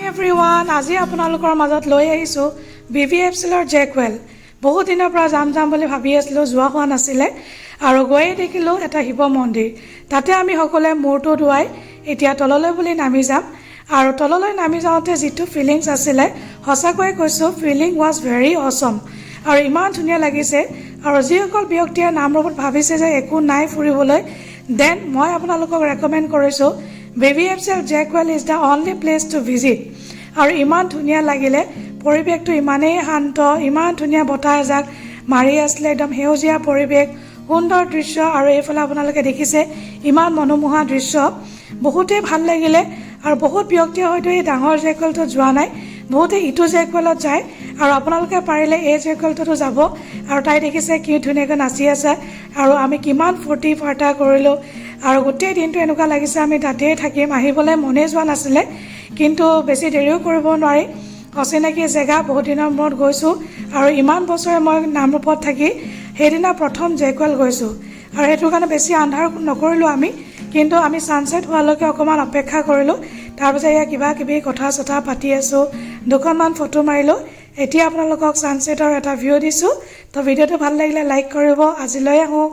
Everyone, আজি আপোনালোকৰ মাজত লৈ আহিছোঁ BVFCLৰ জেকৱেল। বহুত দিনৰ পৰা যাম বুলি ভাবি আছিলোঁ, যোৱা হোৱা নাছিলে আৰু গৈয়ে দেখিলোঁ এটা শিৱ মন্দিৰ। তাতে আমি সকলোৱে মূৰটো ধুৱাই এতিয়া তললৈ বুলি নামি যাম। আৰু তললৈ নামি যাওঁতে যিটো ফিলিংছ আছিলে, সঁচাকৈয়ে কৈছোঁ, ফিলিং ৱাজ ভেৰি অচম। আৰু ইমান ধুনীয়া লাগিছে। আৰু যিসকল ব্যক্তিয়ে নামৰূপত ভাবিছে যে একো নাই ফুৰিবলৈ, দেন মই আপোনালোকক ৰেকমেণ্ড কৰিছোঁ BVFCL জেকৱেল is the only place to visit. আৰু ইমান ধুনীয়া লাগিলে, পৰিৱেশটো ইমানেই শান্ত, ইমান ধুনীয়া বতাহ এজাক মাৰি আছিলে, একদম সেউজীয়া পৰিৱেশ, সুন্দৰ দৃশ্য। আৰু এইফালে আপোনালোকে দেখিছে ইমান মনোমোহা দৃশ্য, বহুতেই ভাল লাগিলে। আৰু বহুত ব্যক্তিয়ে হয়তো এই ডাঙৰ জেকৱেলটোত যোৱা নাই, বহুতে ইটো জেকৱেলত যায়। আৰু আপোনালোকে পাৰিলে এই জেকৱেলটোতো যাব। আৰু তাই দেখিছে কি ধুনীয়াকৈ নাচি আছে আৰু আমি কিমান ফূৰ্তি ফাৰ্তা কৰিলোঁ। আৰু গোটেই দিনটো এনেকুৱা লাগিছে আমি তাতেই থাকিম, আহিবলৈ মনেই যোৱা নাছিলে। কিন্তু বেছি দেৰিও কৰিব নোৱাৰি, অচিনাকি জেগা, বহুত দিনৰ মূৰত গৈছোঁ। আৰু ইমান বছৰে মই নামৰূপত থাকি সেইদিনা প্ৰথম জেকৱেল গৈছোঁ। আৰু সেইটো কাৰণে বেছি আন্ধাৰ নকৰিলোঁ আমি, কিন্তু আমি ছানছেট হোৱালৈকে অকণমান অপেক্ষা কৰিলোঁ। তাৰপিছত এয়া কিবা কিবি কথা চথা পাতি আছোঁ, দুখনমান ফটো মাৰিলোঁ। এতিয়া আপোনালোকক ছানছেটৰ এটা ভিউ দিছোঁ। তো ভিডিঅ'টো ভাল লাগিলে লাইক কৰিব। আজিলৈ আহোঁ।